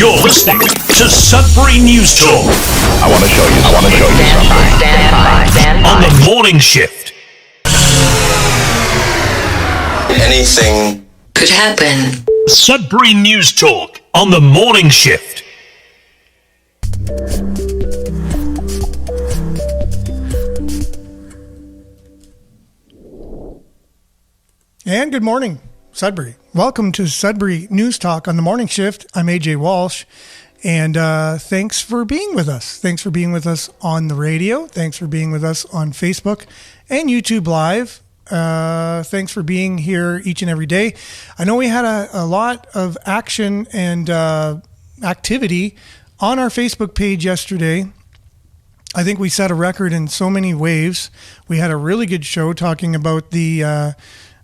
You're listening to Sudbury News Talk. I want to show you something. Stand by. On the morning shift. Anything could happen. Sudbury News Talk on the morning shift. And good morning, Sudbury. Welcome to Sudbury News Talk on the morning shift. I'm AJ Walsh, and thanks for being with us. Thanks for being with us on the radio. Thanks for being with us on Facebook and YouTube Live. Thanks for being here each and every day. I know we had a lot of action and activity on our Facebook page yesterday. I think we set a record in so many ways. We had a really good show talking about the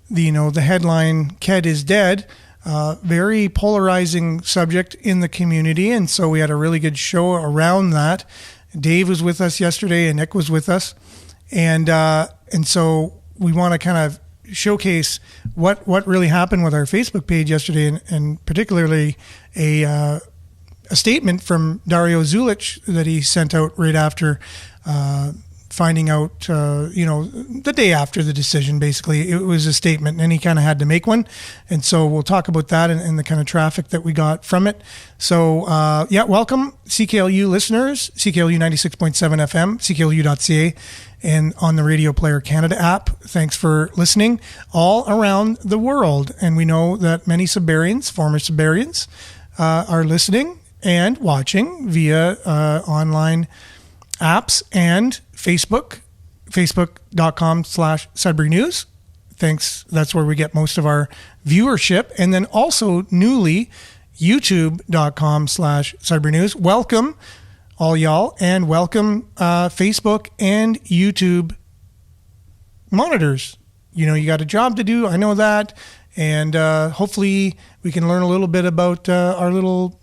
headline, "Ked is dead," very polarizing subject in the community. And so we had a really good show around that. Dave was with us yesterday and Nick was with us. And so we want to kind of showcase what really happened with our Facebook page yesterday, and particularly a statement from Dario Zulich that he sent out right after finding out, the day after the decision. Basically, it was a statement, and he kind of had to make one. And so we'll talk about that and the kind of traffic that we got from it. So, welcome, CKLU listeners, CKLU 96.7 FM, CKLU.ca, and on the Radio Player Canada app. Thanks for listening all around the world. And we know that many Sudburyans, former Sudburyans, are listening and watching via online apps and Facebook, facebook.com/Sudbury News. Thanks. That's where we get most of our viewership. And then also newly, youtube.com/Sudbury News. Welcome all y'all, and welcome Facebook and YouTube monitors. You got a job to do. I know that. And hopefully we can learn a little bit about our little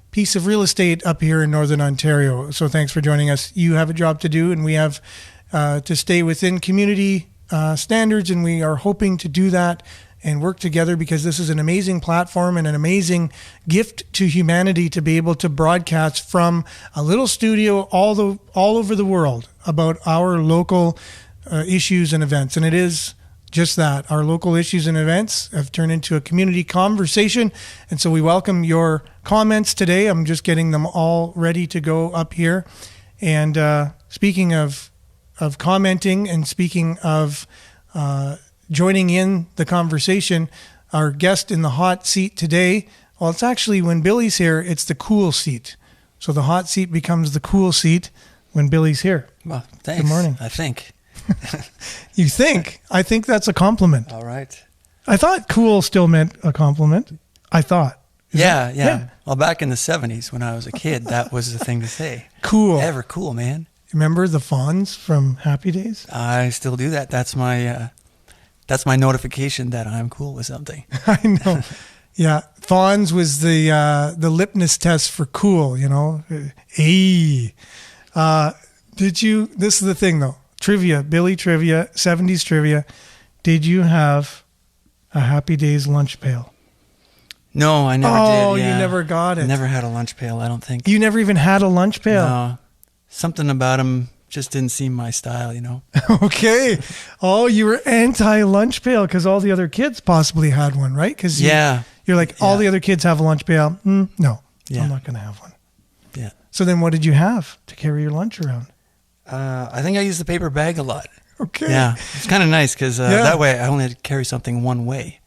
piece of real estate up here in Northern Ontario. So thanks for joining us. You have a job to do, and we have to stay within community standards, and we are hoping to do that and work together, because this is an amazing platform and an amazing gift to humanity to be able to broadcast from a little studio all over the world about our local issues and events. And it is just that. Our local issues and events have turned into a community conversation. And so we welcome your comments today. I'm just getting them all ready to go up here. And speaking of commenting, and speaking of joining in the conversation, our guest in the hot seat today, well, it's actually, when Billy's here, it's the cool seat. So the hot seat becomes the cool seat when Billy's here. Well, thanks. Good morning. I think. You think? I think that's a compliment. All right. I thought cool still meant a compliment. I thought. Yeah. Well, back in the 70s when I was a kid, that was the thing to say. Cool. Ever cool, man. Remember the Fonz from Happy Days? I still do that. That's my notification that I'm cool with something. I know. Yeah. Fonz was the lipness test for cool, Hey. This is the thing though. Trivia, Billy trivia, 70s trivia. Did you have a Happy Days lunch pail? No, I never did. Oh, yeah. you never got it. Never had a lunch pail, I don't think. You never even had a lunch pail? No. Something about them just didn't seem my style, Okay. Oh, you were anti-lunch pail because all the other kids possibly had one, right? Because you're like, all the other kids have a lunch pail. No, I'm not going to have one. Yeah. So then what did you have to carry your lunch around? I think I used the paper bag a lot. Okay. Yeah. It's kind of nice because that way I only had to carry something one way.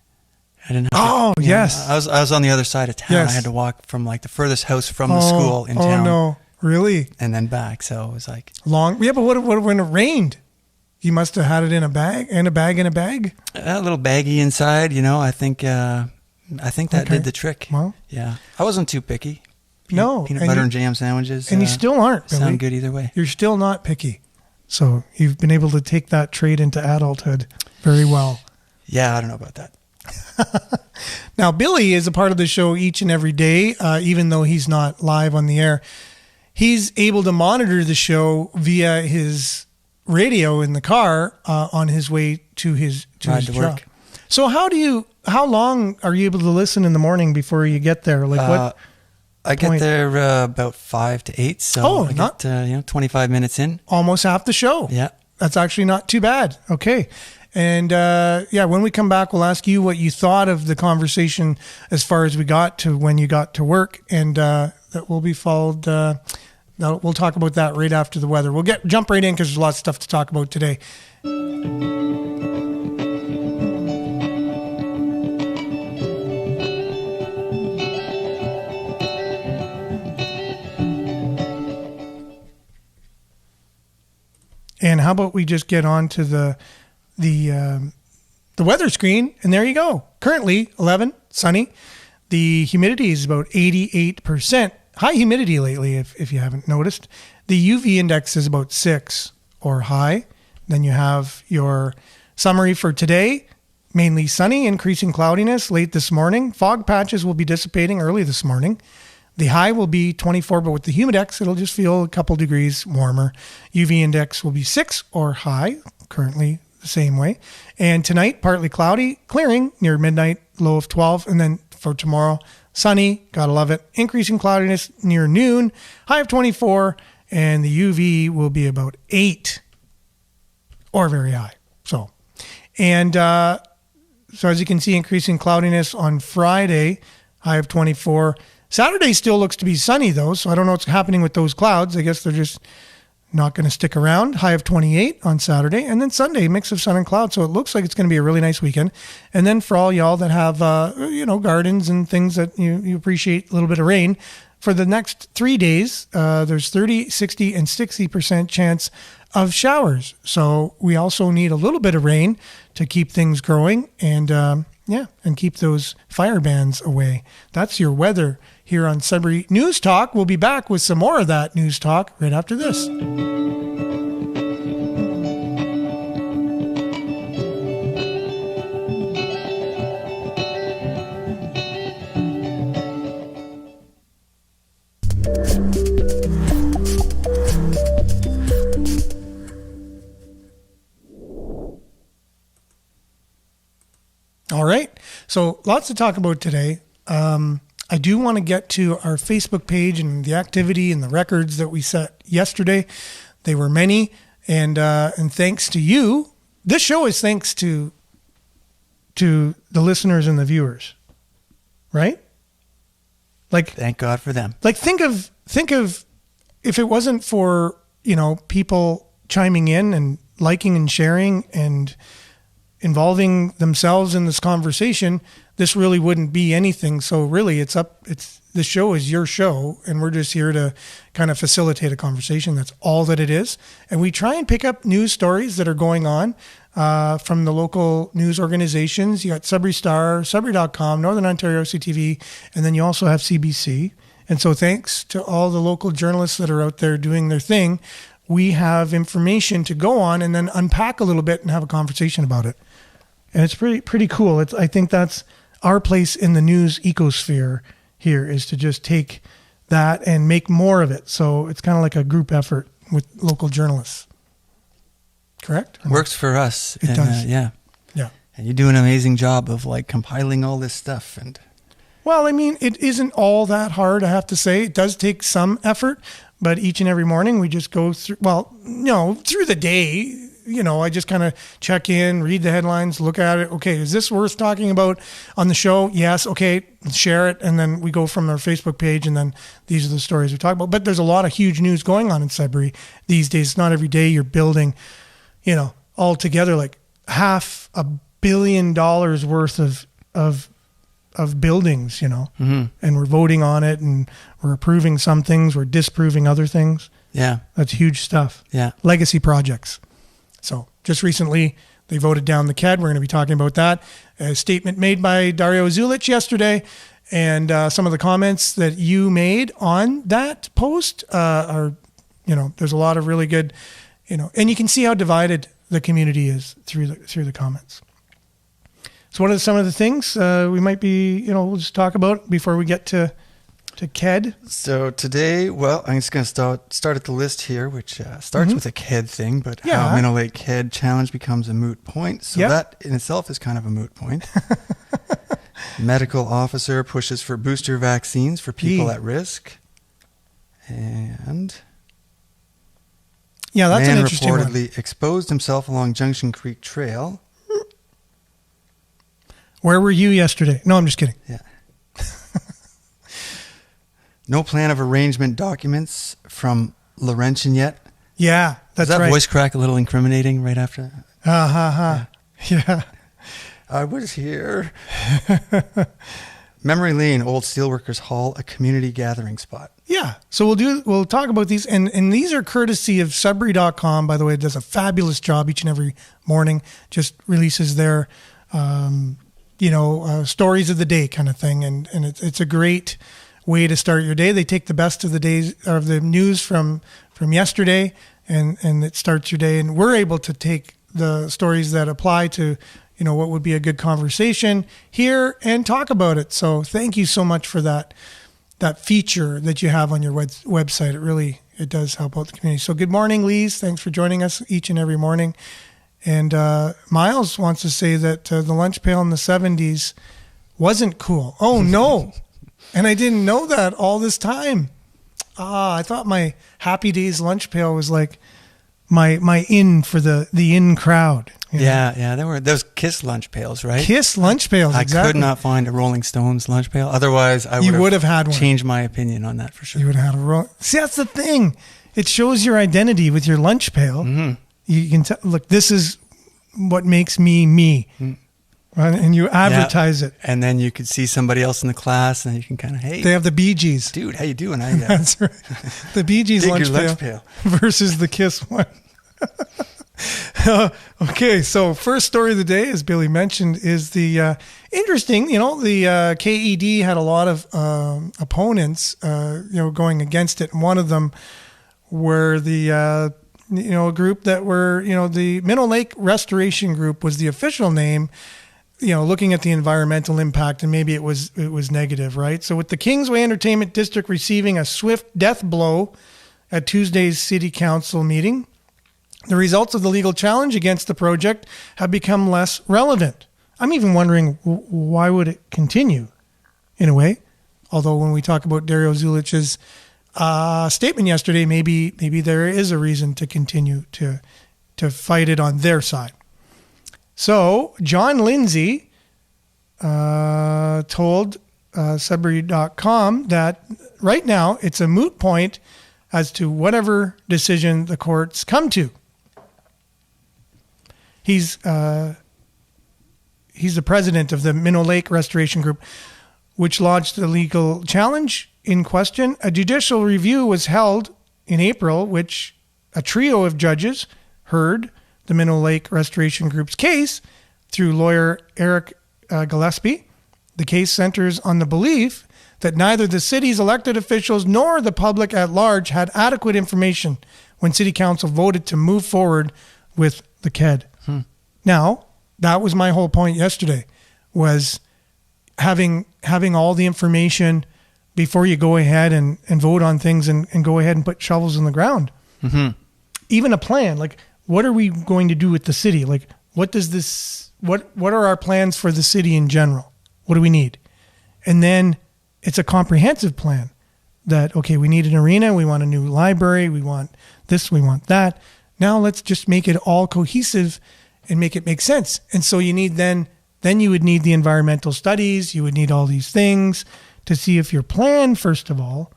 I didn't have to, yes. I was on the other side of town. Yes. I had to walk from like the furthest house from the school in town. Oh, no. Really? And then back. So it was like long. Yeah, but what when it rained? You must have had it in a bag, in a bag. A little baggy inside, I think that did the trick. Well, yeah. I wasn't too picky. Peanut butter and jam sandwiches. And you still aren't, Billy. Sound good either way. You're still not picky. So you've been able to take that trait into adulthood very well. Yeah, I don't know about that. Now, Billy is a part of the show each and every day, even though he's not live on the air. He's able to monitor the show via his radio in the car on his way to his job. Work. So how long are you able to listen in the morning before you get there? Like what? I get there about 5 to 8, so I get 25 minutes in. Almost half the show. Yeah. That's actually not too bad. Okay. And when we come back, we'll ask you what you thought of the conversation as far as we got to when you got to work, and that will be followed. We'll talk about that right after the weather. We'll jump right in because there's lots of stuff to talk about today. And how about we just get on to the weather screen, and there you go. Currently 11, sunny. The humidity is about 88%. High humidity lately, if you haven't noticed. The UV index is about 6 or high. Then you have your summary for today. Mainly sunny, increasing cloudiness late this morning. Fog patches will be dissipating early this morning. The high will be 24, but with the humidex, it'll just feel a couple degrees warmer. UV index will be 6 or high, currently the same way. And tonight, partly cloudy, clearing near midnight, low of 12. And then for tomorrow, sunny, gotta love it. Increasing cloudiness near noon, high of 24, and the UV will be about 8 or very high. So as you can see, increasing cloudiness on Friday, high of 24. Saturday still looks to be sunny, though, so I don't know what's happening with those clouds. I guess they're just not going to stick around. High of 28 on Saturday. And then Sunday, mix of sun and cloud, so it looks like it's going to be a really nice weekend. And then for all y'all that have, gardens and things that you appreciate a little bit of rain, for the next 3 days, there's 30, 60, and 60% chance of showers. So we also need a little bit of rain to keep things growing and keep those fire bans away. That's your weather here on Sudbury News Talk. We'll be back with some more of that news talk right after this. All right. So lots to talk about today. I do want to get to our Facebook page and the activity and the records that we set yesterday. They were many, and thanks to you. This show is thanks to the listeners and the viewers, right? Like, thank God for them. Like, think of if it wasn't for people chiming in and liking and sharing and involving themselves in this conversation, this really wouldn't be anything. So really the show is your show, and we're just here to kind of facilitate a conversation. That's all that it is. And we try and pick up news stories that are going on from the local news organizations. You got Sudbury Star, Sudbury.com, Northern Ontario CTV, and then you also have CBC. And so thanks to all the local journalists that are out there doing their thing, we have information to go on and then unpack a little bit and have a conversation about it. And it's pretty cool. I think that's our place in the news ecosphere here, is to just take that and make more of it. So it's kind of like a group effort with local journalists. Correct? Works for us. It does. Yeah. And you do an amazing job of compiling all this stuff. Well, I mean, it isn't all that hard, I have to say. It does take some effort, but each and every morning we just go through the day. I just kind of check in, read the headlines, look at it. Okay, is this worth talking about on the show? Yes. Okay, share it. And then we go from our Facebook page, and then these are the stories we talk about. But there's a lot of huge news going on in Sudbury these days. It's not every day you're building, all together like $500 million worth of buildings, Mm-hmm. and we're voting on it, and we're approving some things, we're disproving other things. Yeah. That's huge stuff. Yeah. Legacy projects. So just recently, they voted down the KED. We're going to be talking about that. A statement made by Dario Zulich yesterday, and some of the comments that you made on that post are, there's a lot of really good, and you can see how divided the community is through the comments. So what are some of the things we might be, we'll just talk about before we get to KED? So today, I'm just going to start at the list here, which starts with a KED thing, but how Minnow Lake KED challenge becomes a moot point. So that in itself is kind of a moot point. Medical officer pushes for booster vaccines for people at risk. And yeah, that's an man interesting reportedly one. exposed himself along Junction Creek Trail. Where were you yesterday? No, I'm just kidding. Yeah. No plan of arrangement documents from Laurentian yet. Yeah, that's Is that right. voice crack a little incriminating right after? Yeah. I was here. Memory Lane, Old Steelworkers Hall, a community gathering spot. Yeah. So we'll talk about these, and these are courtesy of Sudbury.com. By the way, it does a fabulous job each and every morning. Just releases their, stories of the day kind of thing, and it's a great way to start your day. They take the best of the days of the news from yesterday, and it starts your day. And we're able to take the stories that apply to what would be a good conversation here and talk about it. So thank you so much for that feature that you have on your website. It does help out the community. So good morning, Lise. Thanks for joining us each and every morning. And Miles wants to say that the lunch pail in the 70s wasn't cool. Oh, no. And I didn't know that all this time. I thought my Happy Days lunch pail was like my in for the in crowd. Yeah. There were those Kiss lunch pails, right? Kiss lunch pails, exactly. I could not find a Rolling Stones lunch pail. Otherwise, I would have had one. Changed my opinion on that for sure. You would have had See, that's the thing. It shows your identity with your lunch pail. Mm-hmm. You can tell, look, this is what makes me me. Mm. Right? And you advertise it. And then you could see somebody else in the class and you can kind of, hey. They have the Bee Gees. Dude, how you doing? That's right. The Bee Gees lunch pail versus the Kiss one. Okay, so first story of the day, as Billy mentioned, is the interesting, the KED had a lot of opponents, going against it. And one of them were the, group that were, the Minnow Lake Restoration Group was the official name, looking at the environmental impact, and maybe it was negative, right? So with the Kingsway Entertainment District receiving a swift death blow at Tuesday's City Council meeting, the results of the legal challenge against the project have become less relevant. I'm even wondering, why would it continue, in a way? Although when we talk about Dario Zulich's statement yesterday, maybe there is a reason to continue to fight it on their side. So John Lindsay told Sudbury.com that right now it's a moot point as to whatever decision the courts come to. He's the president of the Minnow Lake Restoration Group, which launched the legal challenge in question. A judicial review was held in April, which a trio of judges heard the Minnow Lake Restoration Group's case through lawyer Eric Gillespie. The case centers on the belief that neither the city's elected officials nor the public at large had adequate information when City Council voted to move forward with the KED. Now, that was my whole point yesterday, was having all the information before you go ahead and vote on things and go ahead and put shovels in the ground. Mm-hmm. Even a plan, like, what are we going to do with the city? Like, what are our plans for the city in general? What do we need? And then it's a comprehensive plan that, okay, we need an arena, we want a new library, we want this, we want that. Now let's just make it all cohesive and make it make sense. And so you need then you would need the environmental studies, you would need all these things to see if your plan, first of all,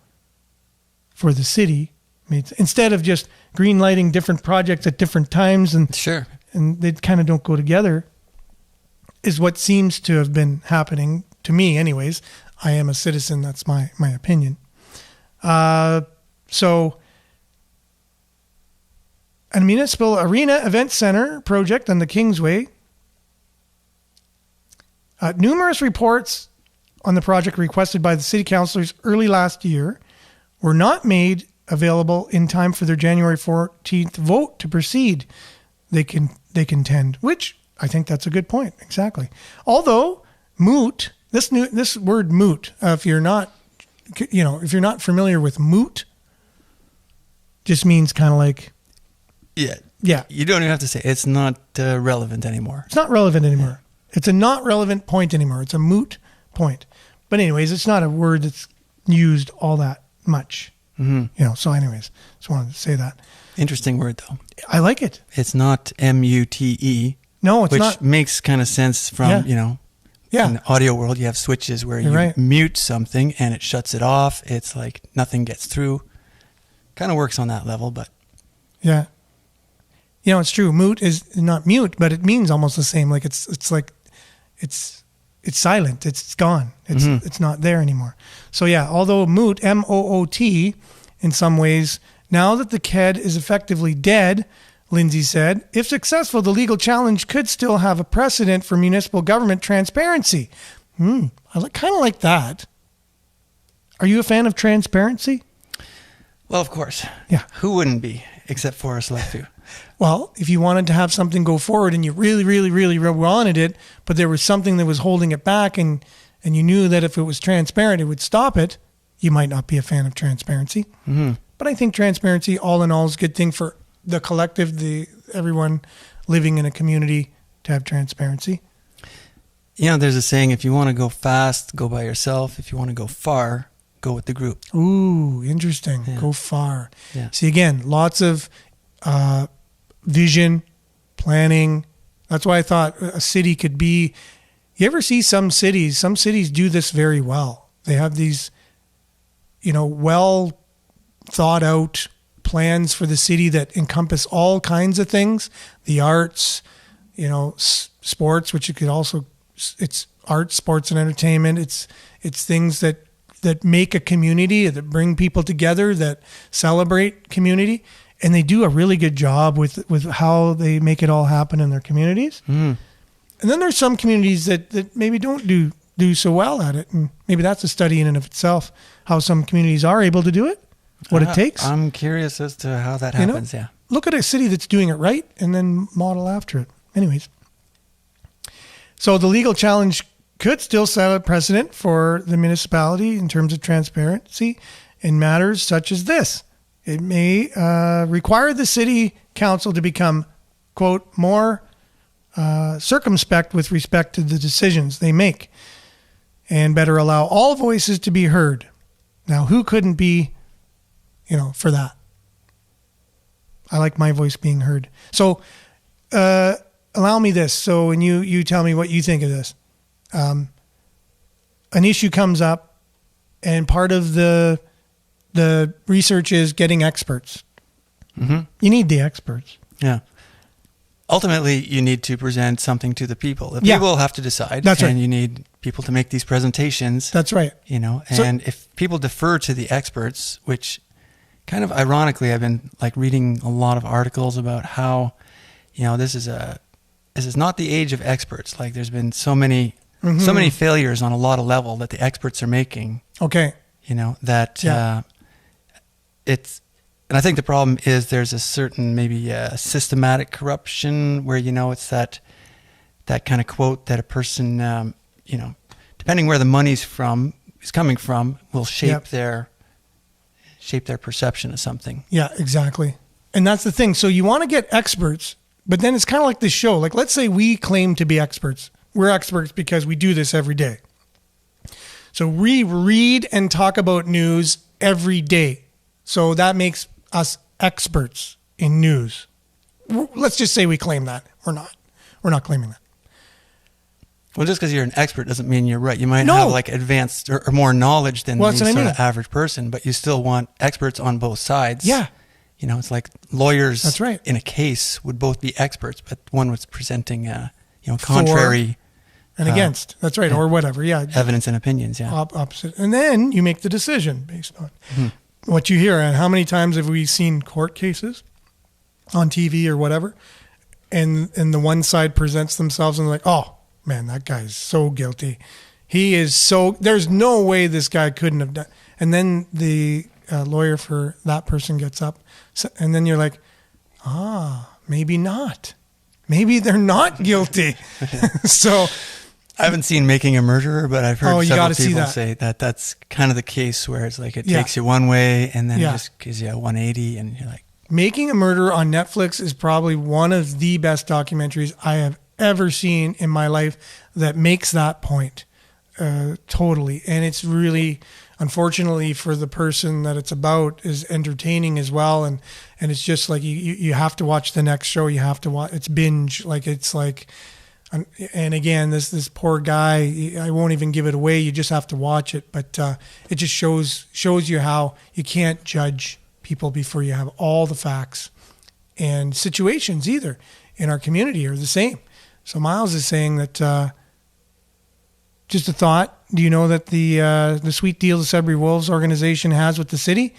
for the city, instead of just green lighting different projects at different times and sure, and they kind of don't go together, is what seems to have been happening to me anyways. I am a citizen, that's my opinion. So a municipal arena event center project on the Kingsway. Numerous reports on the project requested by the city councilors early last year were not made available in time for their January 14th vote to proceed. They contend, which I think that's a good point. Exactly. Although moot, this word moot, if you're not familiar with moot, just means kind of like, yeah. You don't even have to say it's not relevant anymore. It's not relevant anymore. It's a not relevant point anymore. It's a moot point. But anyways, it's not a word that's used all that much. So anyways, just wanted to say that. Interesting word, though. I like it. It's not mute. No, it's not. Which makes kind of sense from, in the audio world, you have switches where you mute something and it shuts it off. It's like nothing gets through. Kind of works on that level, but. Yeah. It's true. Mute is not mute, but it means almost the same. Like it's like, it's silent. It's gone. It's not there anymore. So yeah, although moot, M-O-O-T, in some ways, now that the KED is effectively dead, Lindsay said, if successful, the legal challenge could still have a precedent for municipal government transparency. I kind of like that. Are you a fan of transparency? Well, of course. Yeah. Who wouldn't be, except for us like to? Well, if you wanted to have something go forward and you really, really, really wanted it, but there was something that was holding it back and you knew that if it was transparent, it would stop it, you might not be a fan of transparency. But I think transparency, all in all, is a good thing for the collective, everyone living in a community to have transparency. There's a saying, if you want to go fast, go by yourself. If you want to go far, go with the group. Ooh, interesting. Yeah. Go far. Yeah. See, again, lots of vision, planning. That's why I thought a city could be, you ever see some cities do this very well. They have these, well thought out plans for the city that encompass all kinds of things, the arts, sports, which it could also, it's arts, sports and entertainment. It's things that make a community, that bring people together, that celebrate community. And they do a really good job with how they make it all happen in their communities. And then there's some communities that maybe don't do so well at it. And maybe that's a study in and of itself, how some communities are able to do it, what it takes. I'm curious as to how that happens, yeah. Look at a city that's doing it right and then model after it. Anyways. So the legal challenge could still set a precedent for the municipality in terms of transparency in matters such as this. It may require the city council to become, quote, more circumspect with respect to the decisions they make and better allow all voices to be heard. Now, who couldn't be, for that? I like my voice being heard. So allow me this. So when you tell me what you think of this. An issue comes up and part of the research is getting experts. You need the experts. Yeah. Ultimately, you need to present something to the people. The people have to decide. That's right. And you need people to make these presentations. That's right. And if people defer to the experts, which kind of ironically, I've been reading a lot of articles about how, this is not the age of experts. Like there's been so many failures on a lot of level that the experts are making. Okay. And I think the problem is there's a certain maybe systematic corruption where, it's that kind of quote that a person, depending where the money's coming from, will shape their perception of something. Yeah, exactly. And that's the thing. So you want to get experts, but then it's kind of like this show. Like, let's say we claim to be experts. We're experts because we do this every day. So we read and talk about news every day. So that makes us experts in news. Let's just say we claim that. We're not. We're not claiming that. Well, just because you're an expert doesn't mean you're right. You might have advanced or more knowledge than the sort of average person, but you still want experts on both sides. Yeah. It's like lawyers That's right. in a case would both be experts, but one was presenting, contrary and against. That's right. Or whatever. Yeah. Evidence and opinions. Yeah. Opposite. And then you make the decision based on what you hear. And how many times have we seen court cases on TV or whatever? And the one side presents themselves and they're like, oh man, that guy's so guilty. He is so, there's no way this guy couldn't have done. And then the lawyer for that person gets up. And then you're like, maybe not. Maybe they're not guilty. So I haven't seen Making a Murderer, but I've heard several people say that that's kind of the case where it's like it takes you one way and then it just gives you a 180 and you're like. Making a Murderer on Netflix is probably one of the best documentaries I have ever seen in my life that makes that point. totally. And it's really, unfortunately for the person that it's about, is entertaining as well. And it's just like you have to watch the next show. You have to watch. It's binge. Like it's like, and again, this poor guy. I won't even give it away. You just have to watch it. But it just shows you how you can't judge people before you have all the facts. And situations either in our community are the same. So Miles is saying that. Just a thought. Do you know that the sweet deal the Sudbury Wolves organization has with the city?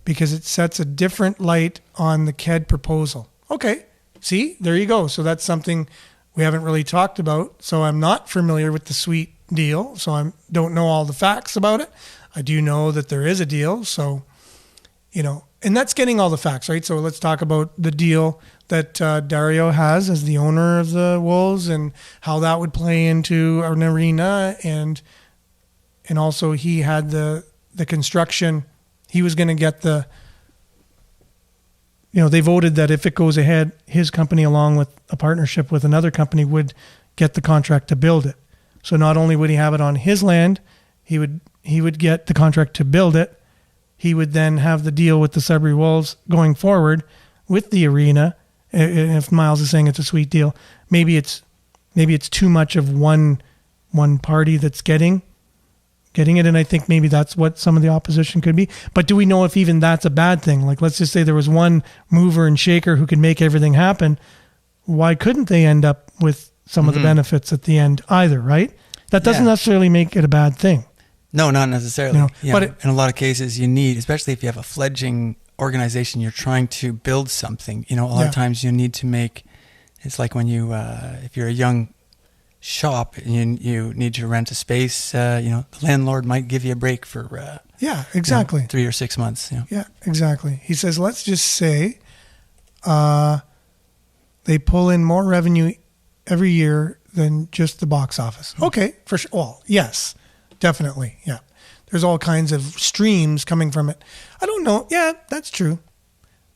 Because it sets a different light on the KED proposal. Okay. See, there you go. So that's something we haven't really talked about. So I'm not familiar with the sweet deal. So I don't know all the facts about it. I do know that there is a deal. So, and that's getting all the facts, right? So let's talk about the deal that Dario has as the owner of the Wolves and how that would play into an arena. And also he had the construction. He was going to get they voted that if it goes ahead, his company, along with a partnership with another company, would get the contract to build it. So not only would he have it on his land, he would get the contract to build it. He would then have the deal with the Sudbury Wolves going forward with the arena. If Miles is saying it's a sweet deal, maybe it's too much of one party that's getting it, and I think maybe that's what some of the opposition could be. But do we know if even that's a bad thing? Like, let's just say there was one mover and shaker who could make everything happen. Why couldn't they end up with some of the benefits at the end either, right? That doesn't necessarily make it a bad thing. No, not necessarily. But in a lot of cases, you need, especially if you have a fledgling organization, you're trying to build something. A lot of times you need to make. It's like when you, if you're a young shop and you need to rent a space, the landlord might give you a break for. Exactly. 3 or 6 months. Yeah, exactly. He says, let's just say, they pull in more revenue every year than just the box office. Okay, for sure. Well, yes. Definitely, yeah. There's all kinds of streams coming from it. I don't know. Yeah, that's true.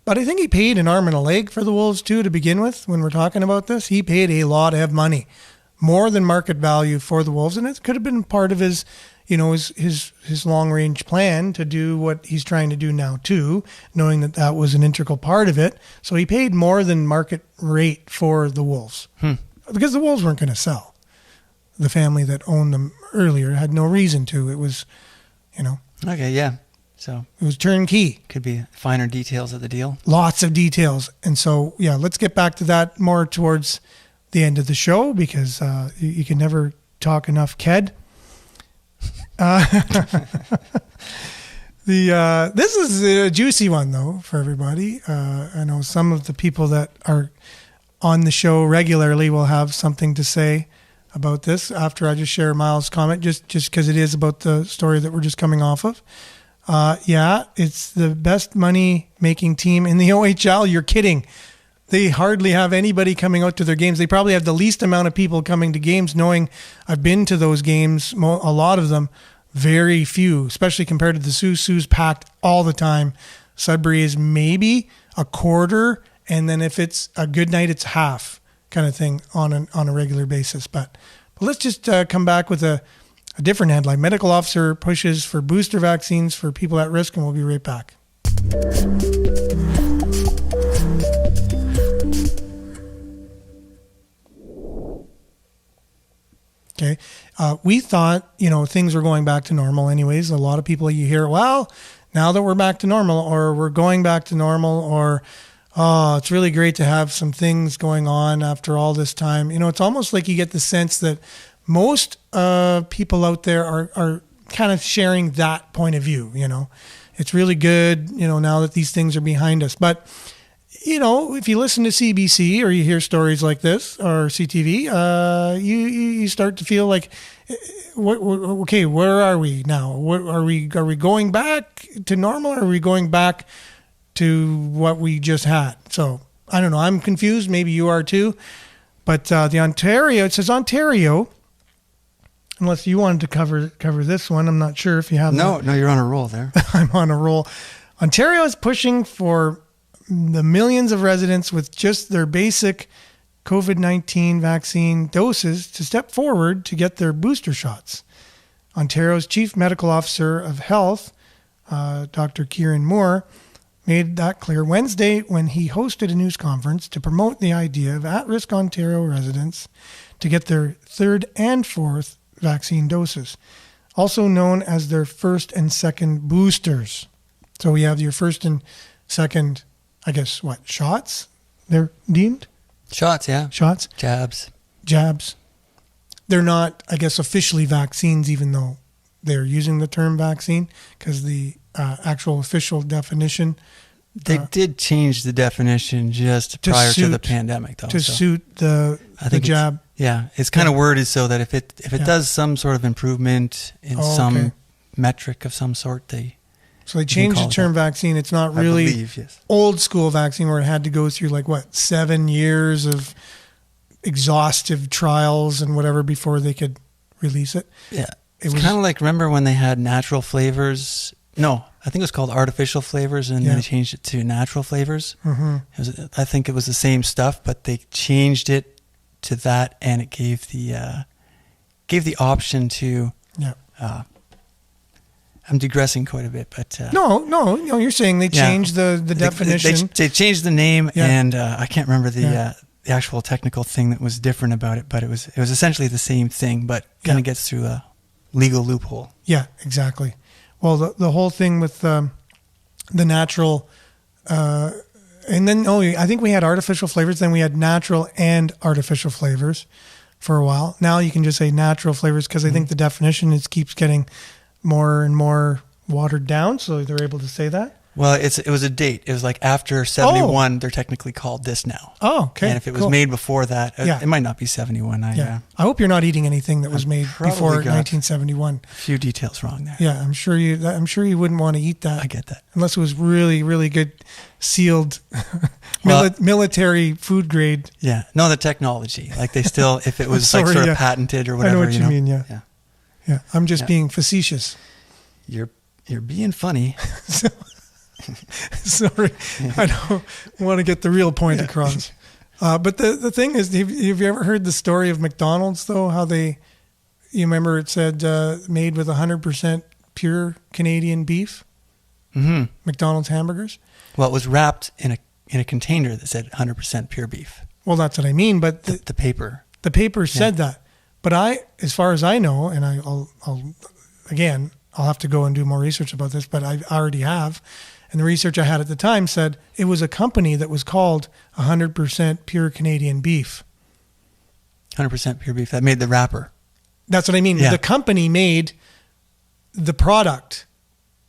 But I think he paid an arm and a leg for the Wolves too to begin with. When we're talking about this, he paid a lot of money, more than market value for the Wolves, and it could have been part of his, his long range plan to do what he's trying to do now too, knowing that was an integral part of it. So he paid more than market rate for the Wolves because the Wolves weren't going to sell. The family that owned them earlier had no reason to. It was, Okay, yeah. So it was turnkey. Could be finer details of the deal. Lots of details. And so, let's get back to that more towards the end of the show because you can never talk enough KED. This is a juicy one, though, for everybody. I know some of the people that are on the show regularly will have something to say about this after I just share Miles' comment, just because it is about the story that we're just coming off of. It's the best money-making team in the OHL. You're kidding. They hardly have anybody coming out to their games. They probably have the least amount of people coming to games, knowing I've been to those games, a lot of them, very few, especially compared to the Sioux. Sioux's packed all the time. Sudbury is maybe a quarter, and then if it's a good night, it's half kind of thing on a regular basis. But let's just come back with a different headline. Medical officer pushes for booster vaccines for people at risk, and we'll be right back. Okay. We thought, things were going back to normal anyways. A lot of people you hear, well, now that we're back to normal, or we're going back to normal, or it's really great to have some things going on after all this time. It's almost like you get the sense that most people out there are kind of sharing that point of view. It's really good, now that these things are behind us. But, if you listen to CBC or you hear stories like this or CTV, you start to feel like, okay, where are we now? Are we going back to normal, or are we going back to what we just had? So I don't know. I'm confused. Maybe you are too. But the Ontario, it says Ontario, unless you wanted to cover this one. I'm not sure if you have. No, you're on a roll there. I'm on a roll. Ontario is pushing for the millions of residents with just their basic COVID-19 vaccine doses to step forward to get their booster shots. Ontario's Chief Medical Officer of Health, Dr. Kieran Moore, made that clear Wednesday when he hosted a news conference to promote the idea of at-risk Ontario residents to get their third and fourth vaccine doses, also known as their first and second boosters. So we have your first and second, I guess, shots they're deemed? Shots, yeah. Shots? Jabs. They're not, I guess, officially vaccines, even though they're using the term vaccine, because the actual official definition... They did change the definition just prior to the pandemic, though. To suit the jab. It's kind of worded so that if it does some sort of improvement in some metric of some sort, So they changed the term vaccine. It's not really old school vaccine where it had to go through 7 years of exhaustive trials and whatever before they could release it. Yeah. It's kind of like, remember when they had natural flavors? No, I think it was called artificial flavors, and then they changed it to natural flavors. Mm-hmm. I think it was the same stuff, but they changed it to that, and it gave the option to... I'm digressing quite a bit, but... No, you're saying they changed the definition. They changed the name, and I can't remember the actual technical thing that was different about it, but it was essentially the same thing, but kind of gets through a legal loophole. Yeah, exactly. Well, the whole thing with the natural... and then, I think we had artificial flavors, then we had natural and artificial flavors for a while. Now you can just say natural flavors because I think the definition keeps getting more and more watered down, so they're able to say that. Well, it was a date. It was after 71, they're technically called this now. Oh, okay. And if it was made before that, it might not be 71. I hope you're not eating anything that was made before 1971. A few details wrong there. Yeah, I'm sure you wouldn't want to eat that. I get that. Unless it was really, really good sealed military food grade. Yeah. No, the technology. They still, if it was sort of patented or whatever. I know what you mean, yeah. Yeah. I'm just being facetious. You're being funny. Sorry, I don't want to get the real point across. But the thing is, have you ever heard the story of McDonald's, though? How you remember it said made with 100% pure Canadian beef? Mm-hmm. McDonald's hamburgers? Well, it was wrapped in a container that said 100% pure beef. Well, that's what I mean, but... The paper. The paper said that. But as far as I know, and I'll have to go and do more research about this, but I already have. And the research I had at the time said it was a company that was called 100% Pure Canadian Beef. 100% pure beef. That made the wrapper. That's what I mean. Yeah. The company made the product.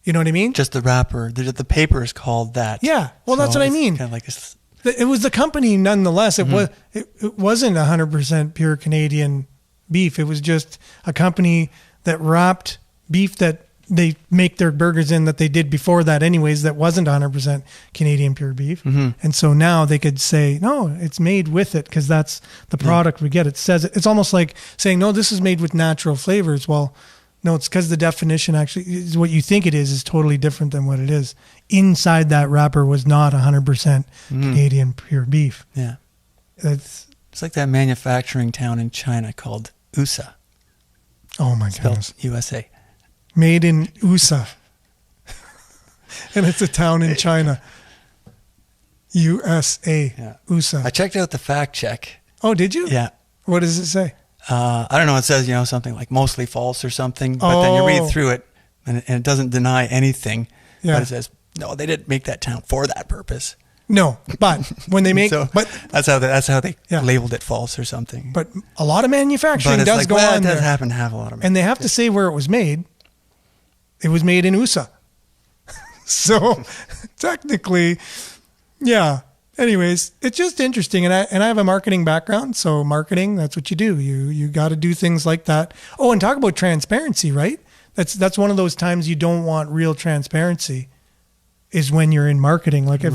You know what I mean? Just the wrapper. The paper is called that. Yeah. Well, that's what I mean. Kind of it was the company nonetheless. It wasn't 100% pure Canadian beef. It was just a company that wrapped beef that they make their burgers in that they did before that anyways, that wasn't 100% Canadian pure beef. Mm-hmm. And so now they could say, no, it's made with it because that's the product we get. It says it. It's almost like saying, no, this is made with natural flavors. Well, no, it's because the definition actually is what you think it is totally different than what it is. Inside that wrapper was not 100% Canadian pure beef. Yeah. It's like that manufacturing town in China called USA. Oh my goodness. USA. Made in USA. And it's a town in China. USA. Yeah. USA. I checked out the fact check. Oh, did you? Yeah. What does it say? I don't know. It says, something like mostly false or something. But then you read through it and it doesn't deny anything. Yeah. But it says, no, they didn't make that town for that purpose. No, but when they make, but that's how they labeled it false or something. But a lot of manufacturing does go on there. It does happen to have a lot of, and they have to say where it was made. It was made in USA. So technically, yeah. Anyways, it's just interesting, and I have a marketing background, so marketing, that's what you do. You got to do things like that. Oh, and talk about transparency, right? That's one of those times you don't want real transparency. Is when you're in marketing. Like if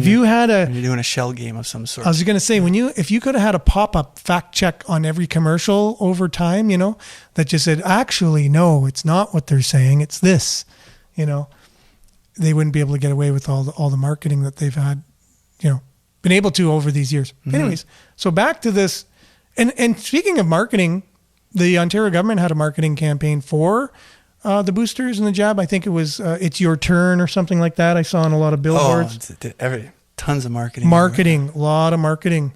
you had when you're doing a shell game of some sort. I was going to say, if you could have had a pop-up fact check on every commercial over time, that just said, actually, no, it's not what they're saying. It's this, they wouldn't be able to get away with all the marketing that they've had, been able to over these years. Mm-hmm. Anyways, so back to this. And speaking of marketing, The Ontario government had a marketing campaign for the boosters and the jab. I think it was "It's Your Turn" or something like that. I saw on a lot of billboards. Tons of marketing. Marketing, a lot of marketing.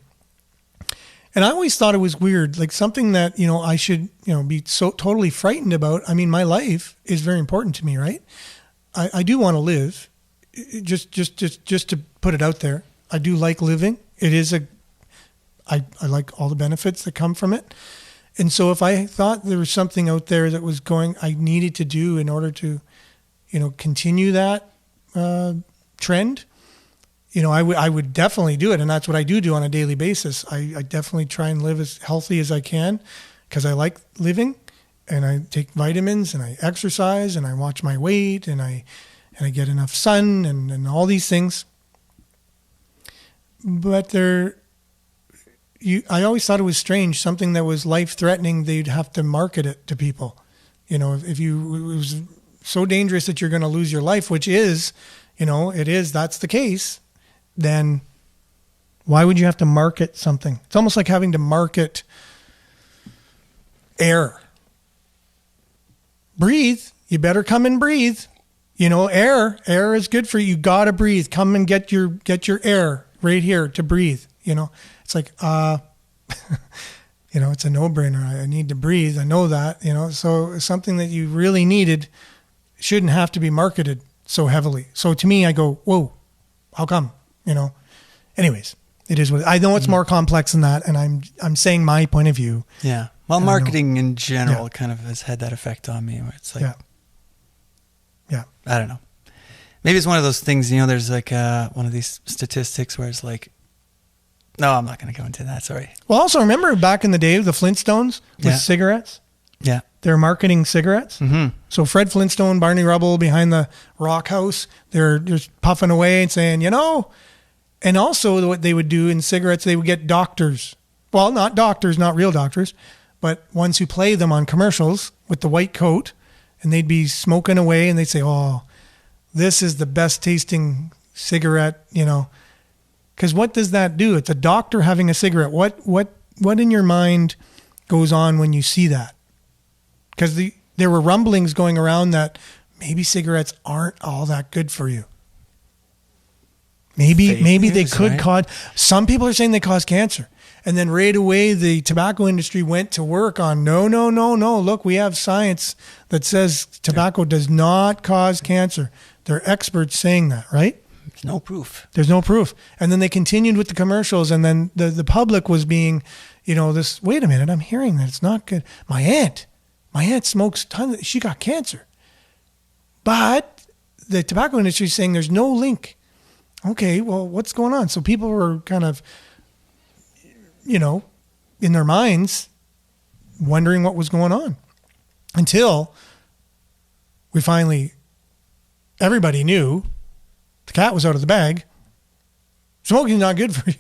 And I always thought it was weird, like something that, I should, be so totally frightened about. I mean, my life is very important to me, right? I do want to live, just to put it out there. I do like living. It is I like all the benefits that come from it. And so if I thought there was something out there that was I needed to do in order to, continue that trend, I would definitely do it. And that's what I do on a daily basis. I definitely try and live as healthy as I can because I like living, and I take vitamins and I exercise and I watch my weight and I get enough sun and all these things. But I always thought it was strange. Something that was life-threatening, they'd have to market it to people. If it was so dangerous that you're going to lose your life, which is, that's the case, then why would you have to market something? It's almost like having to market air. Breathe. You better come and breathe. Air is good for you. You got to breathe. Come and get your air right here to breathe. It's like, it's a no-brainer. I need to breathe. I know that, so something that you really needed shouldn't have to be marketed so heavily. So to me, I go, whoa, how come? Anyways, it is what I know. It's more complex than that, and I'm saying my point of view. Yeah. Well, marketing in general kind of has had that effect on me, where it's like, yeah, I don't know. Maybe it's one of those things. There's like one of these statistics where it's like, no, I'm not going to go into that. Sorry. Well, also remember back in the day, the Flintstones with cigarettes. Yeah. They're marketing cigarettes. Mm-hmm. So Fred Flintstone, Barney Rubble behind the rock house, they're just puffing away and saying, and also what they would do in cigarettes, they would get doctors. Well, not doctors, not real doctors, but ones who play them on commercials with the white coat, and they'd be smoking away and they'd say, oh, this is the best tasting cigarette, because what does that do? It's a doctor having a cigarette. What in your mind goes on when you see that? Because there were rumblings going around that maybe cigarettes aren't all that good for you. Maybe they could cause. Some people are saying they cause cancer, and then right away the tobacco industry went to work on no. Look, we have science that says tobacco does not cause cancer. They're experts saying that, right? There's no proof. There's no proof. And then they continued with the commercials, and then the public was being, this. Wait a minute, I'm hearing that it's not good. My aunt smokes tons. She got cancer, but the tobacco industry is saying there's no link. Okay, well, what's going on? So people were kind of, in their minds, wondering what was going on until everybody knew the cat was out of the bag. Smoking's not good for you.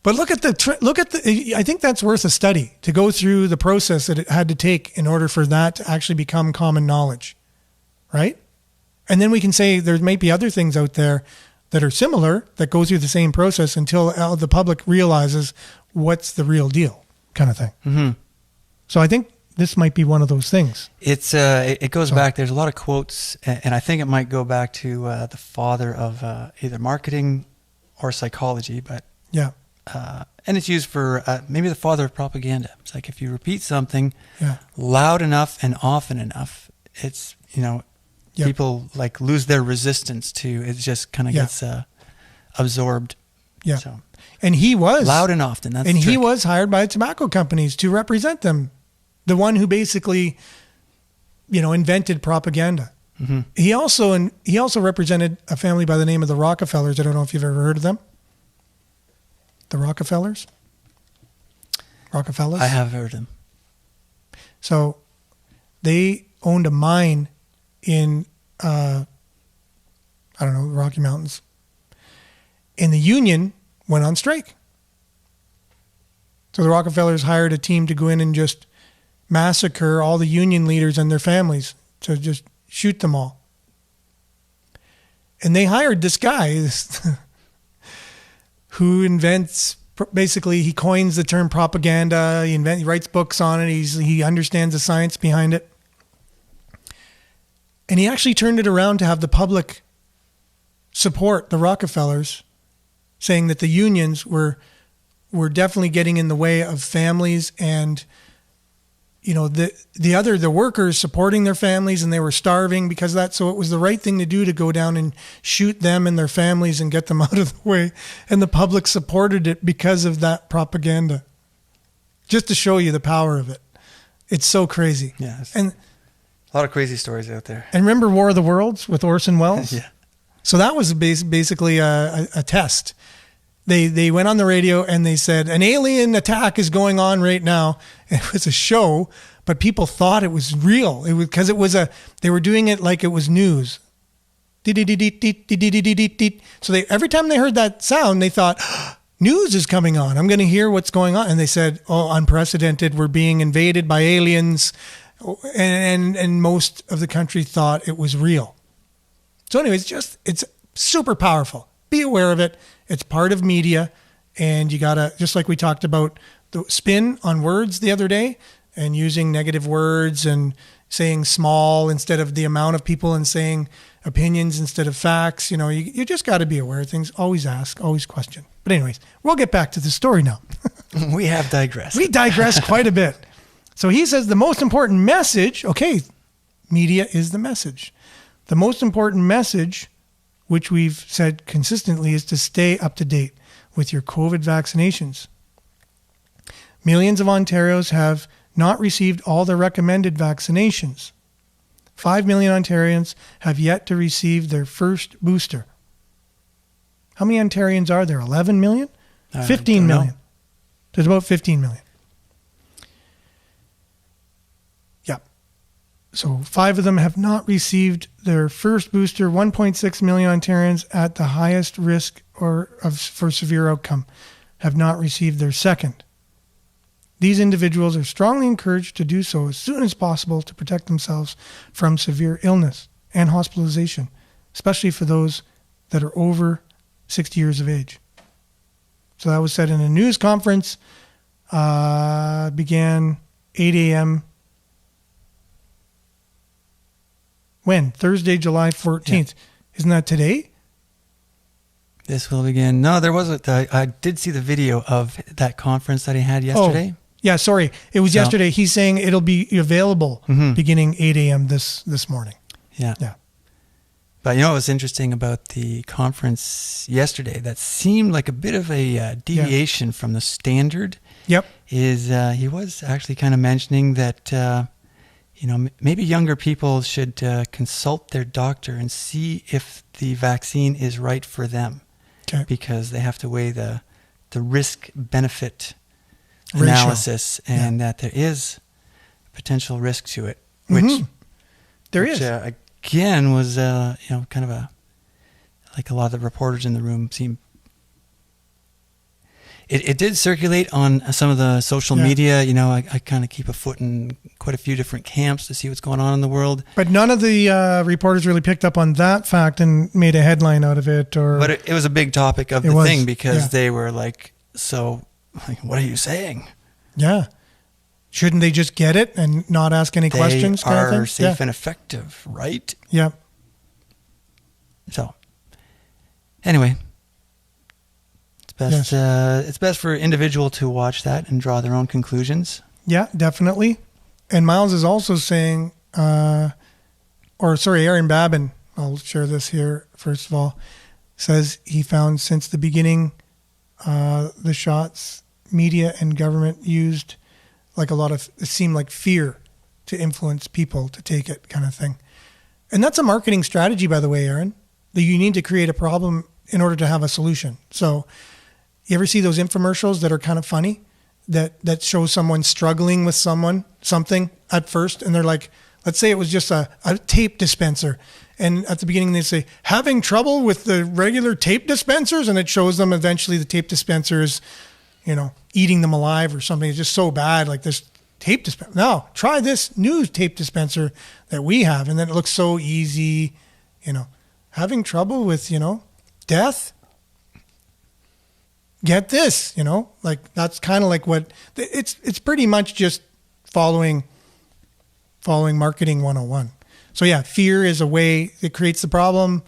But look at I think that's worth a study to go through the process that it had to take in order for that to actually become common knowledge, right? And then we can say there might be other things out there that are similar that go through the same process until the public realizes what's the real deal, kind of thing. Mm-hmm. So I think this might be one of those things. It goes back. There's a lot of quotes, and I think it might go back to the father of either marketing or psychology, but yeah. And it's used for maybe the father of propaganda. It's like if you repeat something loud enough and often enough, it's people like lose their resistance to it. Just kind of gets absorbed. Yeah. So, and he was loud and often. That's and the trick. He was hired by the tobacco companies to represent them. The one who basically, invented propaganda. Mm-hmm. He also represented a family by the name of the Rockefellers. I don't know if you've ever heard of them. The Rockefellers. I have heard them. So, they owned a mine in the Rocky Mountains, and the union went on strike. So the Rockefellers hired a team to go in and just massacre all the union leaders and their families, to just shoot them all. And they hired this guy who invents basically he coins the term propaganda. He writes books on it. He understands the science behind it. And he actually turned it around to have the public support the Rockefellers, saying that the unions were definitely getting in the way of families and, you know, the workers supporting their families, and they were starving because of that. So it was the right thing to do to go down and shoot them and their families and get them out of the way. And the public supported it because of that propaganda. Just to show you the power of it. It's so crazy. Yeah. And a lot of crazy stories out there. And remember War of the Worlds with Orson Welles? Yeah. So that was basically a test. They went on the radio and they said, an alien attack is going on right now. It was a show, but people thought it was real. It was because they were doing it like it was news. So every time they heard that sound, they thought, news is coming on. I'm going to hear what's going on. And they said, oh, unprecedented. We're being invaded by aliens. And most of the country thought it was real. So anyways, it's super powerful. Be aware of it. It's part of media. And you got to, just like we talked about the spin on words the other day and using negative words and saying small instead of the amount of people and saying opinions instead of facts. You know, you just got to be aware of things. Always ask, always question. But anyways, we'll get back to the story now. We have digressed. We digress quite a bit. So he says the most important message, okay, media is the message. The most important message, which we've said consistently, is to stay up to date with your COVID vaccinations. Millions of Ontarians have not received all their recommended vaccinations. 5 million Ontarians have yet to receive their first booster. How many Ontarians are there? 11 million? 15 million. There's about 15 million. So 5 of them have not received their first booster. 1.6 million Ontarians at the highest risk for severe outcome have not received their second. These individuals are strongly encouraged to do so as soon as possible to protect themselves from severe illness and hospitalization, especially for those that are over 60 years of age. So that was said in a news conference, began 8 a.m. When? Thursday, July 14th. Yeah. Isn't that today? This will begin. No, there wasn't. I did see the video of that conference that he had yesterday. Oh, yeah, sorry. It was yesterday. He's saying it'll be available beginning 8 a.m. this morning. Yeah. Yeah. But you know what was interesting about the conference yesterday that seemed like a bit of a deviation from the standard? Yep. Is he was actually kind of mentioning that... maybe younger people should consult their doctor and see if the vaccine is right for them. Okay. Because they have to weigh the risk-benefit analysis and that there is potential risk to it. Which there is. Again, was, kind of like a lot of the reporters in the room seem... It did circulate on some of the social media. You know, I kind of keep a foot in quite a few different camps to see what's going on in the world. But none of the reporters really picked up on that fact and made a headline out of it. But it was a big topic of the thing because they were like, so, what are you saying? Yeah. Shouldn't they just get it and not ask any questions? They are safe and effective, right? Yeah. So, anyway... It's best for individual to watch that and draw their own conclusions. Yeah, definitely. And Miles is also saying, Aaron Babin, I'll share this here first of all, says he found since the beginning the shots, media and government used it seemed like fear to influence people to take it kind of thing. And that's a marketing strategy, by the way, Aaron, that you need to create a problem in order to have a solution. So... You ever see those infomercials that are kind of funny that show someone struggling with something at first? And they're like, let's say it was just a tape dispenser. And at the beginning they say, having trouble with the regular tape dispensers? And it shows them eventually the tape dispenser is, eating them alive or something. It's just so bad. Like this tape dispenser. Now try this new tape dispenser that we have. And then it looks so easy, having trouble with, death. get this, like that's kind of like what it's pretty much just following marketing 101. So yeah, fear is a way it creates the problem,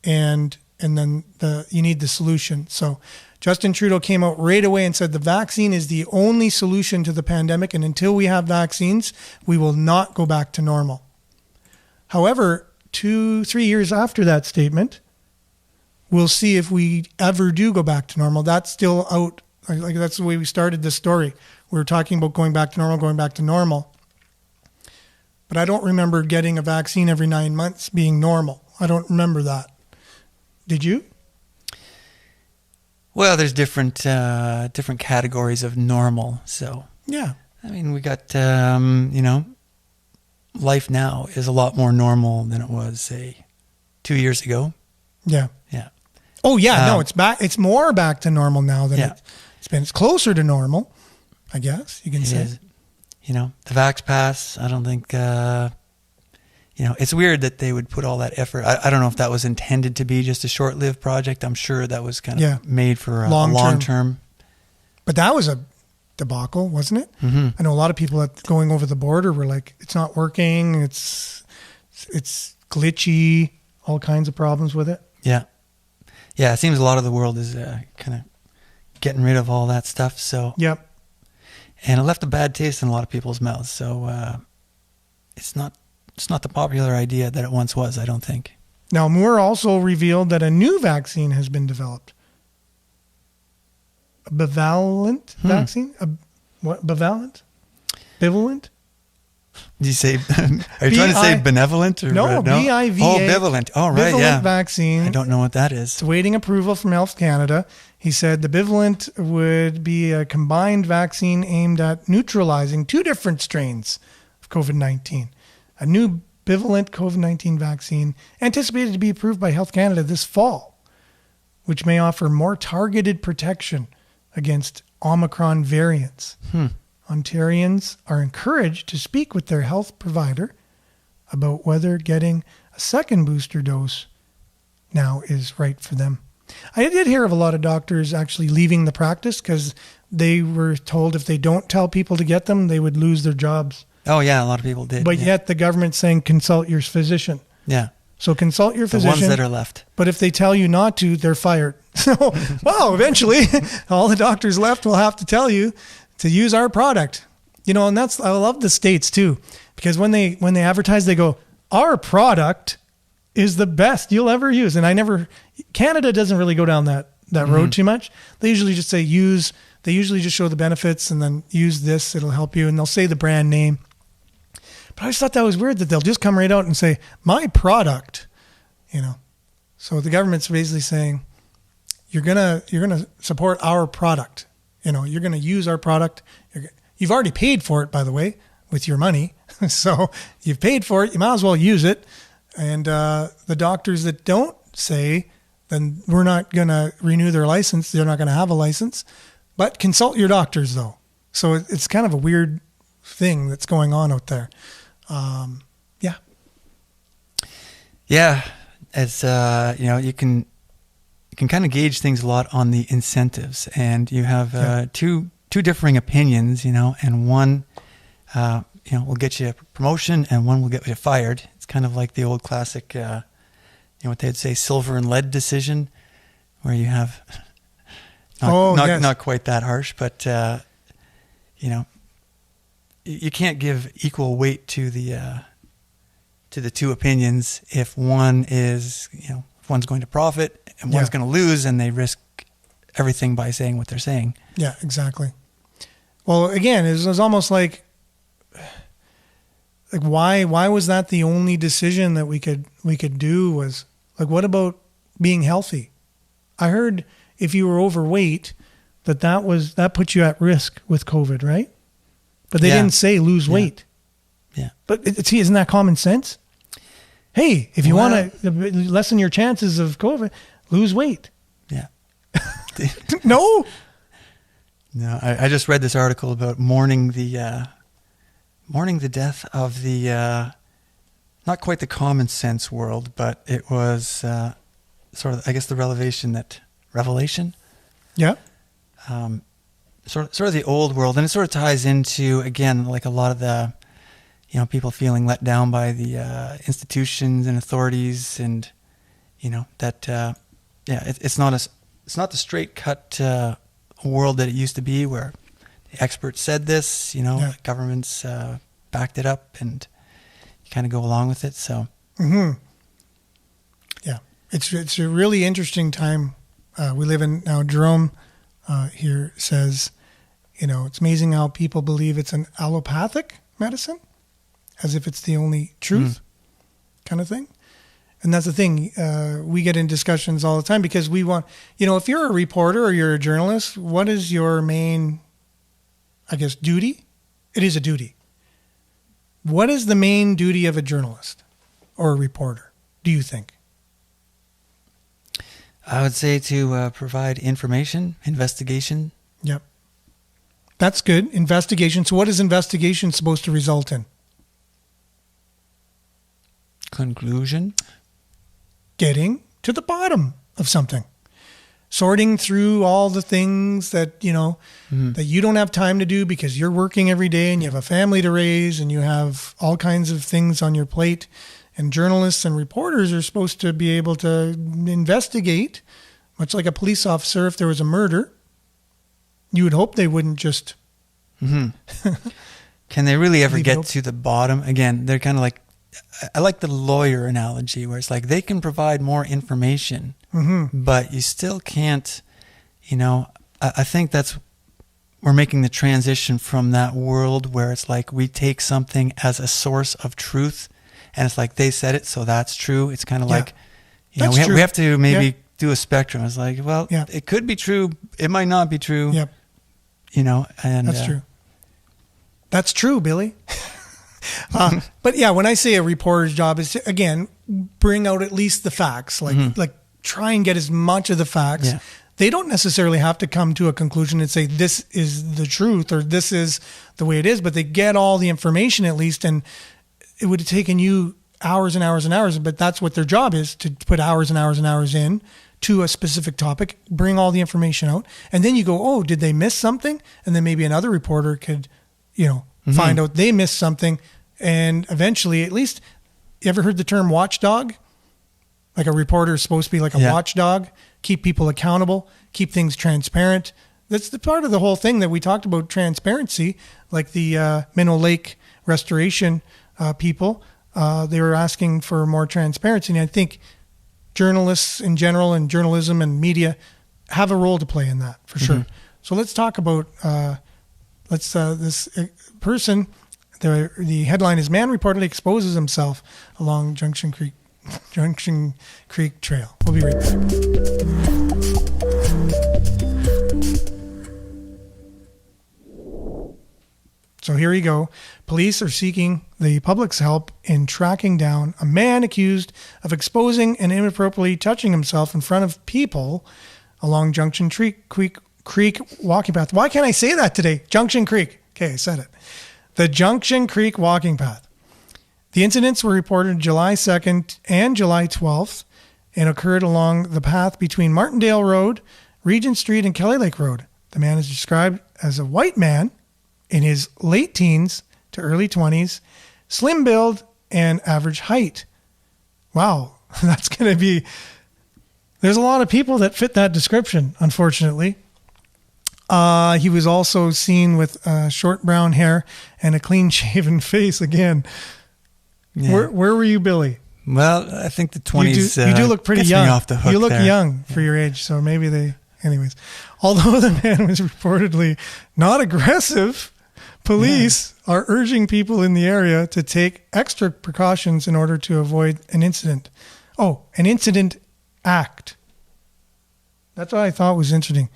and then you need the solution. So Justin Trudeau came out right away and said the vaccine is the only solution to the pandemic, and until we have vaccines, we will not go back to normal. However, 2-3 years after that statement, we'll see if we ever do go back to normal. That's still out. Like that's the way we started this story. We were talking about going back to normal. But I don't remember getting a vaccine every 9 months being normal. I don't remember that. Did you? Well, there's different categories of normal. So yeah, I mean, we got life now is a lot more normal than it was, say, 2 years ago. Yeah. Yeah. Oh yeah, no, it's back. It's more back to normal now than it's been. It's closer to normal, I guess you can say. Is. The Vax Pass, I don't think, it's weird that they would put all that effort. I don't know if that was intended to be just a short-lived project. I'm sure that was kind of made for a long term. But that was a debacle, wasn't it? Mm-hmm. I know a lot of people going over the border were like, it's not working. It's glitchy, all kinds of problems with it. Yeah. Yeah, it seems a lot of the world is kind of getting rid of all that stuff. So yep. And it left a bad taste in a lot of people's mouths. So it's not the popular idea that it once was, I don't think. Now, Moore also revealed that a new vaccine has been developed. A bivalent vaccine? Bivalent? Bivalent? Did you say, are you trying to say benevolent? Or no, B-I-V-A. Oh, bivalent. Oh, right, bivalent vaccine. I don't know what that is. It's awaiting approval from Health Canada. He said the bivalent would be a combined vaccine aimed at neutralizing 2 different strains of COVID-19. A new bivalent COVID-19 vaccine anticipated to be approved by Health Canada this fall, which may offer more targeted protection against Omicron variants. Ontarians are encouraged to speak with their health provider about whether getting a second booster dose now is right for them. I did hear of a lot of doctors actually leaving the practice because they were told if they don't tell people to get them, they would lose their jobs. Oh, yeah, a lot of people did. But yet the government's saying consult your physician. Yeah. So consult your physician. The ones that are left. But if they tell you not to, they're fired. So, well, eventually all the doctors left will have to tell you to use our product. And I love the States too, because when they advertise, they go, our product is the best you'll ever use. And Canada doesn't really go down that road too much. They usually just say they usually just show the benefits and then use this, it'll help you. And they'll say the brand name. But I just thought that was weird that they'll just come right out and say, my product, So the government's basically saying, you're gonna support our product. You're gonna use our product. You've already paid for it, by the way, with your money. So you've paid for it. You might as well use it. And the doctors that don't say, then we're not gonna renew their license. They're not gonna have a license. But consult your doctors, though. So it's kind of a weird thing that's going on out there. Yeah. Yeah. It's, you can kind of gauge things a lot on the incentives, and you have two differing opinions, and one, will get you a promotion and one will get you fired. It's kind of like the old classic, what they'd say, silver and lead decision, where you have not quite that harsh, but you can't give equal weight to the two opinions if one is, if one's going to profit and one's going to lose, and they risk everything by saying what they're saying. Yeah, exactly. Well, again, it was almost like why was that the only decision that we could do? Was like, what about being healthy? I heard if you were overweight, that put you at risk with COVID, right? But they didn't say lose weight. Yeah. But isn't that common sense? Hey, if you want to lessen your chances of COVID, lose weight. Yeah. No. No, I just read this article about mourning the death of the not quite the common sense world, but it was sort of, I guess, the revelation. Yeah. sort of the old world, and it sort of ties into, again, like a lot of the, people feeling let down by the institutions and authorities, and that it's not the straight cut world that it used to be, where the experts said this, governments backed it up, and you kind of go along with it. So, yeah, it's a really interesting time we live in now. Jerome here says, it's amazing how people believe it's an allopathic medicine, as if it's the only truth kind of thing. And that's the thing. We get in discussions all the time because we want, if you're a reporter or you're a journalist, what is your main, duty? It is a duty. What is the main duty of a journalist or a reporter, do you think? I would say to provide information, investigation. Yep. That's good. Investigation. So what is investigation supposed to result in? Conclusion. Getting to the bottom of something. Sorting through all the things that, that you don't have time to do because you're working every day and you have a family to raise and you have all kinds of things on your plate. And journalists and reporters are supposed to be able to investigate, much like a police officer. If there was a murder, you would hope they wouldn't just... Can they really ever get to the bottom? Again, they're kind of like, I like the lawyer analogy, where it's like they can provide more information, but you still can't, I think we're making the transition from that world where it's like we take something as a source of truth, and it's like they said it, so that's true. It's kind of like, we have to maybe do a spectrum. It's like, well, it could be true. It might not be true. Yep. And that's true. That's true, Billy. But yeah, when I say a reporter's job is to, again, bring out at least the facts, like try and get as much of the facts. Yeah. They don't necessarily have to come to a conclusion and say this is the truth or this is the way it is, but they get all the information at least. And it would have taken you hours and hours and hours, but that's what their job is, to put hours and hours and hours in to a specific topic, bring all the information out. And then you go, oh, did they miss something? And then maybe another reporter could, find out they missed something. And eventually, at least, you ever heard the term watchdog? Like a reporter is supposed to be like a watchdog, keep people accountable, keep things transparent. That's the part of the whole thing that we talked about, transparency, like the Minnow Lake restoration people. They were asking for more transparency. And I think journalists in general and journalism and media have a role to play in that, for sure. So let's talk about this person. The headline is "Man reportedly exposes himself along Junction Creek Trail." We'll be right back. So here you go. Police are seeking the public's help in tracking down a man accused of exposing and inappropriately touching himself in front of people along Junction Creek walking path. Why can't I say that today? Junction Creek. Okay, I said it. The Junction Creek walking path. The incidents were reported July 2nd and July 12th and occurred along the path between Martindale Road, Regent Street, and Kelly Lake Road. The man is described as a white man in his late teens to early 20s, slim build, and average height. Wow, that's going to be... There's a lot of people that fit that description, unfortunately. He was also seen with short brown hair and a clean-shaven face again. Yeah. Where were you, Billy? Well, I think the 20s. You do look pretty young. Me off the hook. You look there. young for your age, so maybe they. Anyways, although the man was reportedly not aggressive, police are urging people in the area to take extra precautions in order to avoid an incident. Oh, an incident act. That's what I thought was interesting.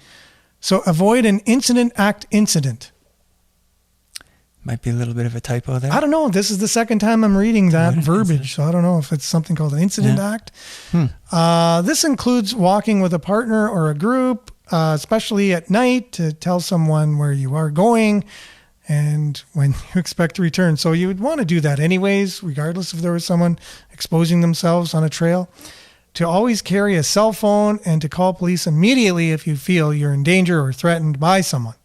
So avoid an incident act incident. Might be a little bit of a typo there. I don't know. This is the second time I'm reading that verbiage, so I don't know if it's something called an incident act. This includes walking with a partner or a group, especially at night, to tell someone where you are going and when you expect to return. So you would want to do that anyways, regardless if there was someone exposing themselves on a trail. to always carry a cell phone and to call police immediately if you feel you're in danger or threatened by someone.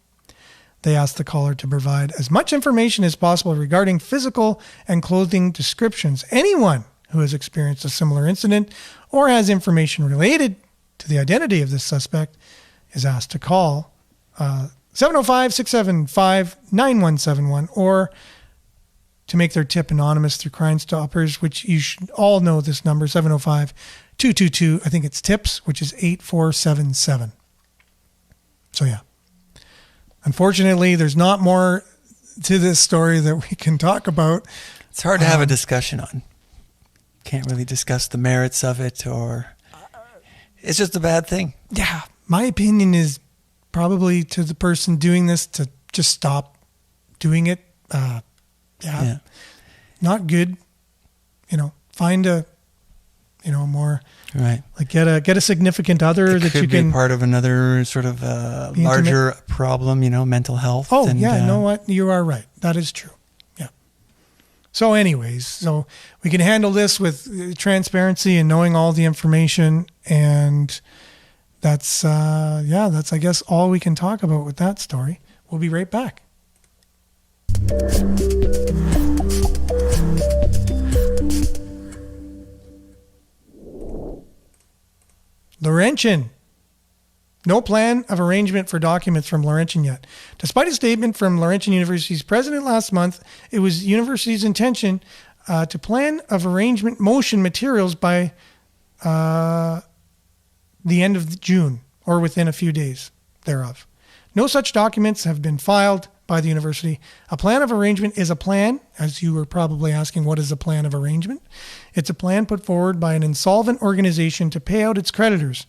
They asked the caller to provide as much information as possible regarding physical and clothing descriptions. Anyone who has experienced a similar incident or has information related to the identity of this suspect is asked to call 705-675-9171 or to make their tip anonymous through Crime Stoppers, which you should all know this number, 705-222, I think it's TIPS, which is 8477. So yeah. Unfortunately, there's not more to this story that we can talk about. It's hard to have a discussion on. Can't really discuss the merits of it, or it's just a bad thing. Yeah. My opinion is probably to the person doing this to just stop doing it. Yeah. Not good. Find a, more right. Like get a significant other that you can be part of another sort of larger problem, mental health. Oh, yeah. You know what? You are right. That is true. Yeah. So anyways, we can handle this with transparency and knowing all the information. And that's, I guess all we can talk about with that story. We'll be right back. Laurentian. No plan of arrangement for documents from Laurentian yet. Despite a statement from Laurentian University's president last month, it was university's intention to plan of arrangement motion materials by the end of June or within a few days thereof. No such documents have been filed by the university. A plan of arrangement is a plan, as you were probably asking, what is a plan of arrangement? It's a plan put forward by an insolvent organization to pay out its creditors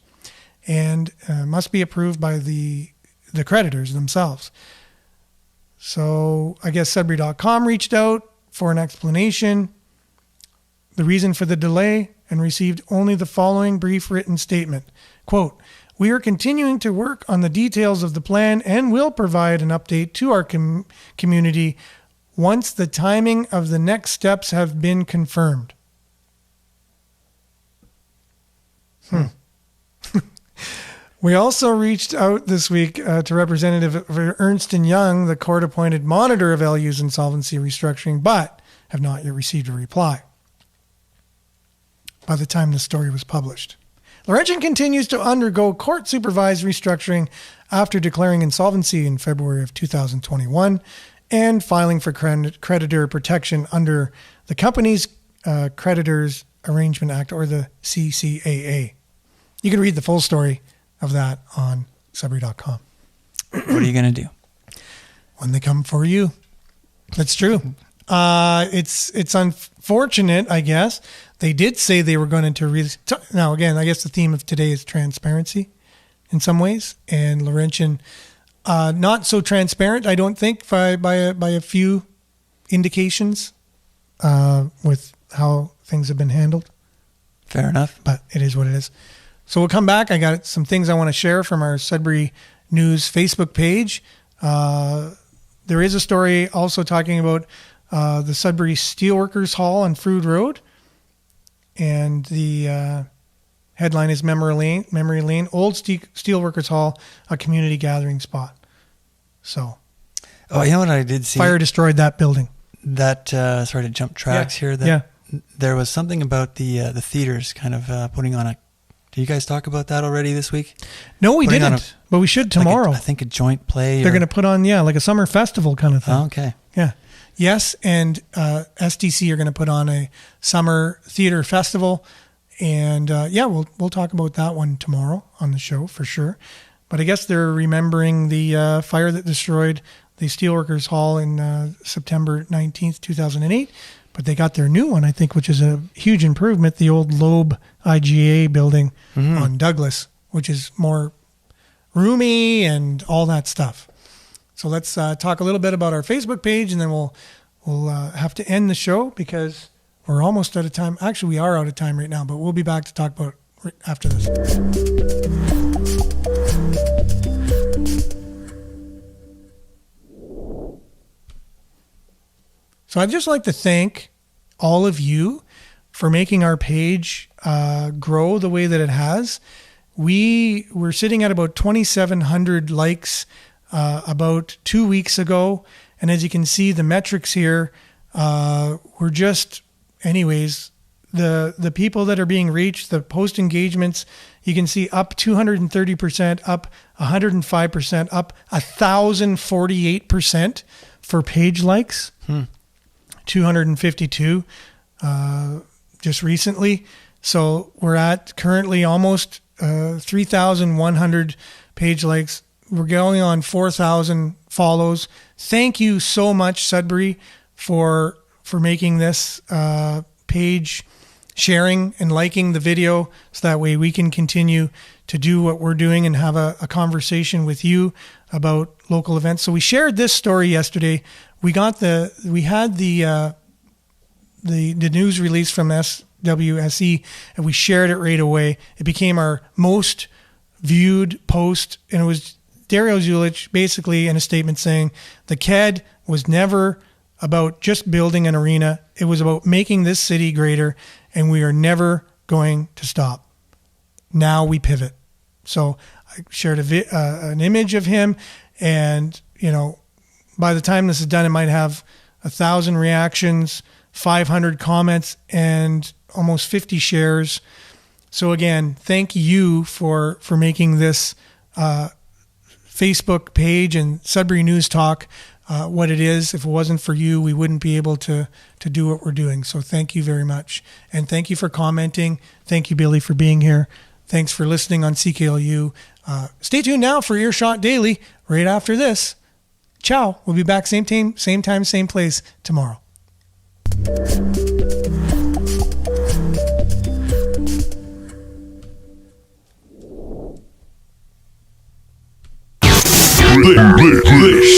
and must be approved by the creditors themselves. So I guess Sudbury.com reached out for an explanation, the reason for the delay, and received only the following brief written statement. Quote, "We are continuing to work on the details of the plan and will provide an update to our community once the timing of the next steps have been confirmed." We also reached out this week to Representative of Ernst & Young, the court-appointed monitor of LU's insolvency restructuring, but have not yet received a reply by the time the story was published. Laurentian continues to undergo court-supervised restructuring after declaring insolvency in February of 2021 and filing for creditor protection under the Companies Creditors Arrangement Act, or the CCAA. You can read the full story of that on Sudbury.com. What are you going to do? When they come for you. That's true. It's unfortunate, I guess. They did say they were going to now again, I guess the theme of today is transparency in some ways, and Laurentian not so transparent, I don't think, by a few indications with how things have been handled. Fair enough. But it is what it is. So we'll come back. I got some things I want to share from our Sudbury News Facebook page. There is a story also talking about the Sudbury Steelworkers Hall on Frood Road. And the headline is Memory Lane, Old Steelworkers Hall, a community gathering spot. So. Oh, you know what I did see? Fire destroyed that building. That, sorry to jump tracks here. There was something about the theaters kind of putting on a. Did you guys talk about that already this week? No, we didn't. But we should tomorrow. I think a joint play. They're going to put on, like a summer festival kind of thing. Oh, okay. Yeah. Yes, and SDC are going to put on a summer theater festival. And we'll talk about that one tomorrow on the show for sure. But I guess they're remembering the fire that destroyed the Steelworkers Hall in September 19th, 2008. But they got their new one, I think, which is a huge improvement, the old Loeb IGA building on Douglas, which is more roomy and all that stuff. So let's talk a little bit about our Facebook page, and then we'll have to end the show because we're almost out of time. Actually, we are out of time right now, but we'll be back to talk about after this. So I'd just like to thank all of you for making our page grow the way that it has. We were sitting at about 2,700 likes about 2 weeks ago. And as you can see, the metrics here were just, anyways, the people that are being reached, the post engagements, you can see up 230%, up 105%, up 1,048% for page likes, 252 just recently. So we're at currently almost 3,100 page likes. We're going on 4,000 follows. Thank you so much, Sudbury, for making this page, sharing and liking the video, so that way we can continue to do what we're doing and have a conversation with you about local events. So we shared this story yesterday. We had the news release from SWSE, and we shared it right away. It became our most viewed post, and it was Dario Zulich basically in a statement saying the CAD was never about just building an arena. It was about making this city greater, and we are never going to stop. Now we pivot. So I shared an image of him, and by the time this is done, it might have 1,000 reactions, 500 comments, and almost 50 shares. So again, thank you for making this Facebook page and Sudbury News Talk what it is. If it wasn't for you, we wouldn't be able to do what we're doing. So thank you very much. And thank you for commenting. Thank you, Billy, for being here. Thanks for listening on CKLU. Stay tuned now for Earshot Daily right after this. Ciao. We'll be back same time, same place tomorrow. This